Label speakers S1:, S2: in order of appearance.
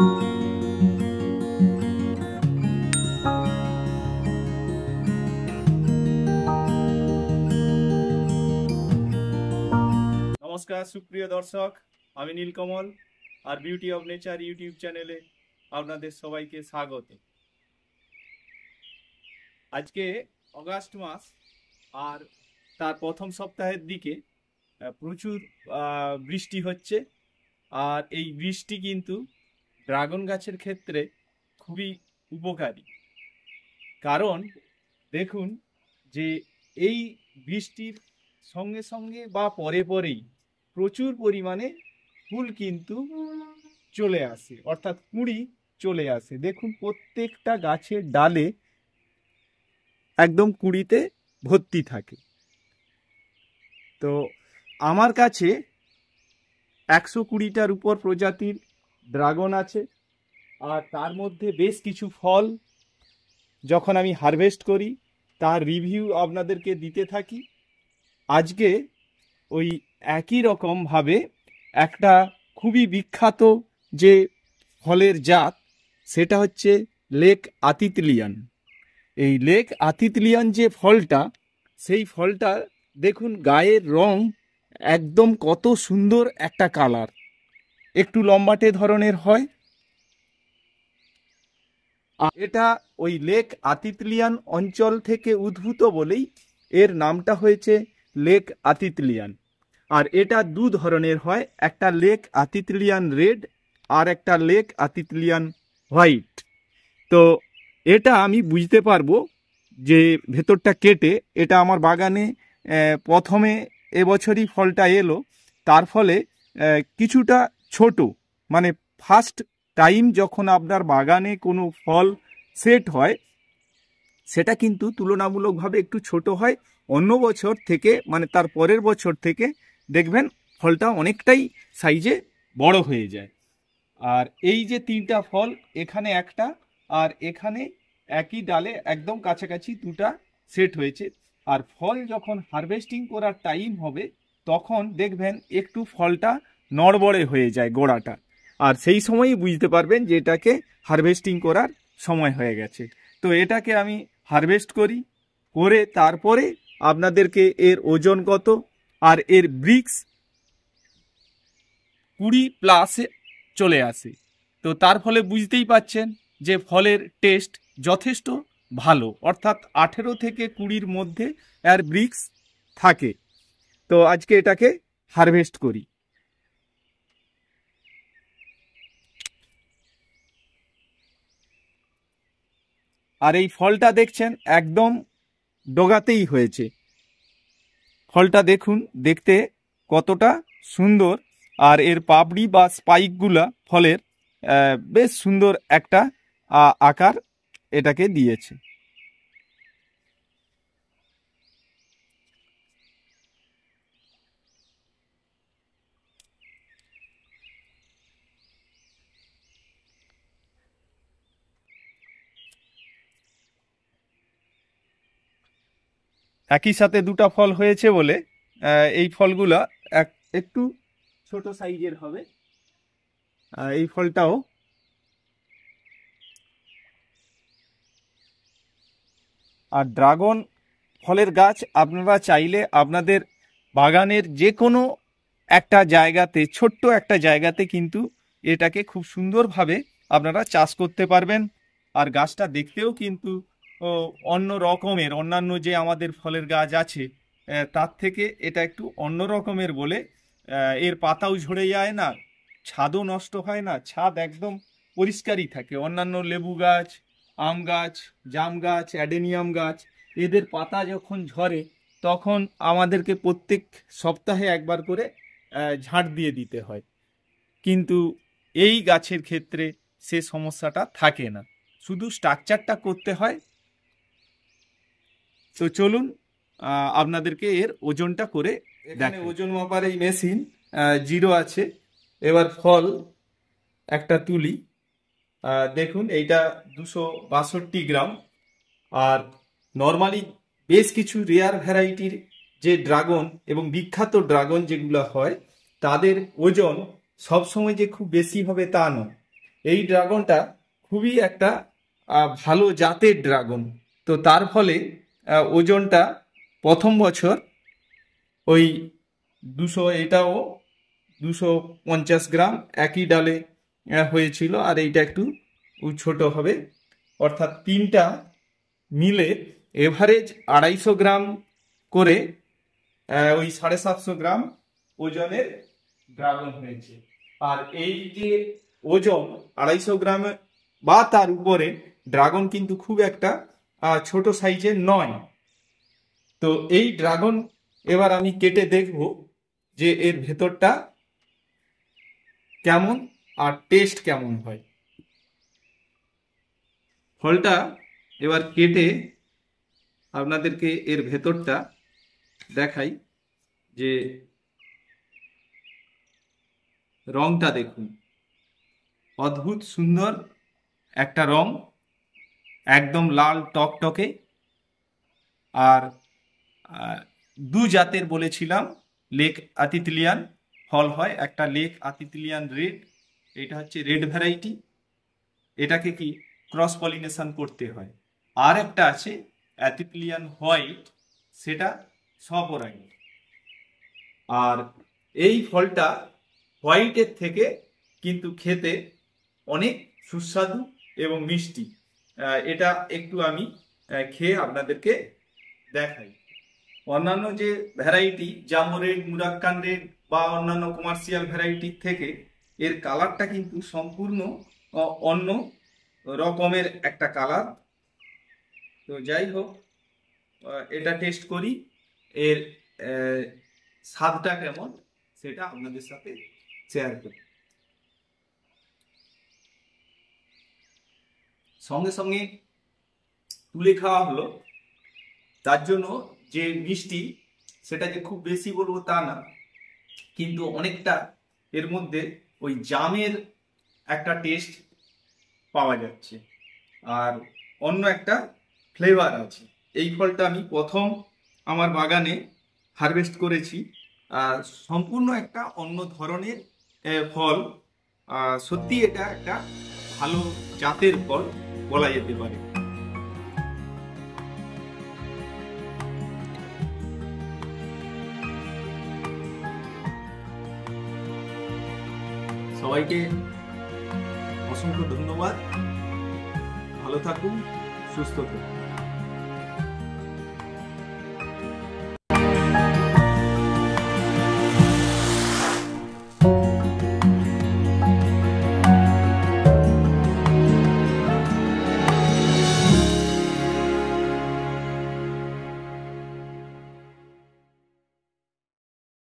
S1: नमस्कार सुप्रिय दर्शक আমি নীলকমল আর বিউটি অফ নেচার ইউটিউব চ্যানেলে আপনাদের সবাইকে স্বাগত। আজকে অগাস্ট মাস আর তার প্রথম সপ্তাহের দিকে প্রচুর বৃষ্টি হচ্ছে আর এই বৃষ্টি কিন্তু ড্রাগন গাছের ক্ষেত্রে খুবই উপকারী। কারণ দেখুন যে এই বৃষ্টির সঙ্গে সঙ্গে বা পরে পরেই প্রচুর পরিমাণে ফুল কিন্তু চলে আসে, অর্থাৎ কুঁড়ি চলে আসে। দেখুন প্রত্যেকটা গাছের ডালে একদম কুঁড়িতে ভর্তি থাকে। তো আমার কাছে 120টার উপর প্রজাতির ড্রাগন আছে আর তার মধ্যে বেশ কিছু ফল যখন আমি হারভেস্ট করি তার রিভিউ আপনাদেরকে দিতে থাকি। আজকে ওই একই রকমভাবে একটা খুবই বিখ্যাত যে ফলের জাত সেটা হচ্ছে লেক আতিতলিয়ান। এই লেক আতিতলিয়ান যে ফলটা, সেই ফলটা দেখুন গায়ের রং একদম কত সুন্দর একটা কালার, একটু লম্বাটে ধরনের হয়। এটা ওই লেক আতিতলিয়ান অঞ্চল থেকে উদ্ভূত বলেই এর নামটা হয়েছে লেক আতিতলিয়ান। আর এটা দু ধরনের হয়, একটা লেক আতিতলিয়ান রেড আর একটা লেক আতিতলিয়ান হোয়াইট। তো এটা আমি বুঝতে পারবো যে ভেতরটা কেটে, এটা আমার বাগানে প্রথমে এবছরই ফলটা এলো, তার ফলে কিছুটা ছোট, মানে ফার্স্ট টাইম যখন আপনার বাগানে কোনো ফল সেট হয় সেটা কিন্তু তুলনামূলকভাবে একটু ছোট হয়। অন্য বছর থেকে, মানে তার পরের বছর থেকে দেখবেন ফলটা অনেকটাই সাইজে বড় হয়ে যায়। আর এই যে তিনটা ফল, এখানে একটা আর এখানে একই ডালে একদম কাছাকাছি দুটা সেট হয়েছে। আর ফল যখন হারভেস্টিং করার টাইম হবে তখন দেখবেন একটু ফলটা নড়বড়ে হয়ে যায় গোড়াটা, আর সেই সময়ই বুঝতে পারবেন যে এটাকে হারভেস্টিং করার সময় হয়ে গেছে। তো এটাকে আমি হারভেস্ট করি, করে তারপরে আপনাদেরকে এর ওজন কত আর এর ব্রিক্স 20+ চলে আসে। তো তার ফলে বুঝতেই পাচ্ছেন যে ফলের টেস্ট যথেষ্ট ভালো, অর্থাৎ 18 থেকে 20-র মধ্যে এর ব্রিক্স থাকে। তো আজকে এটাকে হারভেস্ট করি। আর এই ফলটা দেখছেন একদম ডগাতেই হয়েছে। ফলটা দেখুন দেখতে কতটা সুন্দর, আর এর পাপড়ি বা স্পাইকগুলা ফলের বেশ সুন্দর একটা আকার এটাকে দিয়েছে। একই সাথে দুটা ফল হয়েছে বলে এই ফলগুলা একটু ছোট সাইজের হবে। এই ফলটাও আর ড্রাগন ফলের গাছ আপনারা চাইলে আপনাদের বাগানের যে কোনো একটা জায়গাতে, ছোট্ট একটা জায়গাতে কিন্তু এটাকে খুব সুন্দরভাবে আপনারা চাষ করতে পারবেন। আর গাছটা দেখতেও কিন্তু অন্য রকমের, অন্যান্য যে আমাদের ফলের গাছ আছে তার থেকে এটা একটু অন্য রকমের বলে এর পাতাও ঝরে যায় না, ছাদও নষ্ট হয় না, ছাদ একদম পরিষ্কারই থাকে। অন্যান্য লেবু গাছ, আম গাছ, জাম গাছ, অ্যাডেনিয়াম গাছ, এদের পাতা যখন ঝরে তখন আমাদেরকে প্রত্যেক সপ্তাহে একবার করে ঝাঁট দিয়ে দিতে হয়, কিন্তু এই গাছের ক্ষেত্রে সে সমস্যাটা থাকে না, শুধু স্ট্রাকচারটা করতে হয়। তো চলুন আপনাদেরকে এর ওজনটা করে দেখেন। ওজন মাপার এই মেশিন 0 আছে। এবার ফল একটা তুলি, দেখুন এইটা 262 গ্রাম। আর নর্মালি বেশ কিছু রেয়ার ভ্যারাইটির যে ড্রাগন এবং বিখ্যাত ড্রাগন যেগুলো হয় তাদের ওজন সবসময় যে খুব বেশি হবে তা নয়। এই ড্রাগনটা খুবই একটা ভালো জাতের ড্রাগন। তো তার ফলে ওজনটা প্রথম বছর ওই 200, এটাও 250 গ্রাম একই ডালে হয়েছিল, আর এইটা একটু ছোট হবে, অর্থাৎ তিনটা মিলে এভারেজ 250 গ্রাম করে ওই 750 গ্রাম ওজনের ড্রাগন হয়েছে। আর এই যে ওজন 250 গ্রাম বা তার উপরে ড্রাগন কিন্তু খুব একটা ছোট সাইজের নয়। তো এই ড্রাগন এবার আমি কেটে দেখব যে এর ভেতরটা কেমন আর টেস্ট কেমন হয়। ফলটা এবার কেটে আপনাদেরকে এর ভেতরটা দেখাই, যে রংটা দেখুন, অদ্ভুত সুন্দর একটা রং, একদম লাল টকটকে। আর দু জাতের বলেছিলাম লেক আতিতলিয়ান ফল হয়, একটা লেক আতিতলিয়ান রেড, এটা হচ্ছে রেড ভ্যারাইটি, এটাকে কি ক্রস পলিনেশন করতে হয়। আর একটা আছে আতিতলিয়ান হোয়াইট, সেটা স্বপরাগী। আর এই ফলটা হোয়াইটের থেকে কিন্তু খেতে অনেক সুস্বাদু এবং মিষ্টি। এটা একটু আমি খেয়ে আপনাদেরকে দেখাই। অন্যান্য যে ভ্যারাইটি জাম্বো রেড, মুরাক্কান রেড বা অন্যান্য কমার্শিয়াল ভ্যারাইটির থেকে এর কালারটা কিন্তু সম্পূর্ণ অন্য রকমের একটা কালার। তো যাই হোক, এটা টেস্ট করি, এর স্বাদটা কেমন সেটা আপনাদের সাথে শেয়ার করি। সঙ্গে সঙ্গে তুলে খাওয়া হলো, তার জন্য যে মিষ্টি সেটা যে খুব বেশি বলবো তা না, কিন্তু অনেকটা এর মধ্যে ওই জামের একটা টেস্ট পাওয়া যাচ্ছে, আর অন্য একটা ফ্লেভার আছে। এই ফলটা আমি প্রথম আমার বাগানে হারভেস্ট করেছি, সম্পূর্ণ একটা অন্য ধরনের ফল। সত্যি এটা একটা ভালো জাতের ফল বলা যেতে পারে। সবাইকে অসংখ্য ধন্যবাদ, ভালো থাকুন, সুস্থ থাকুন।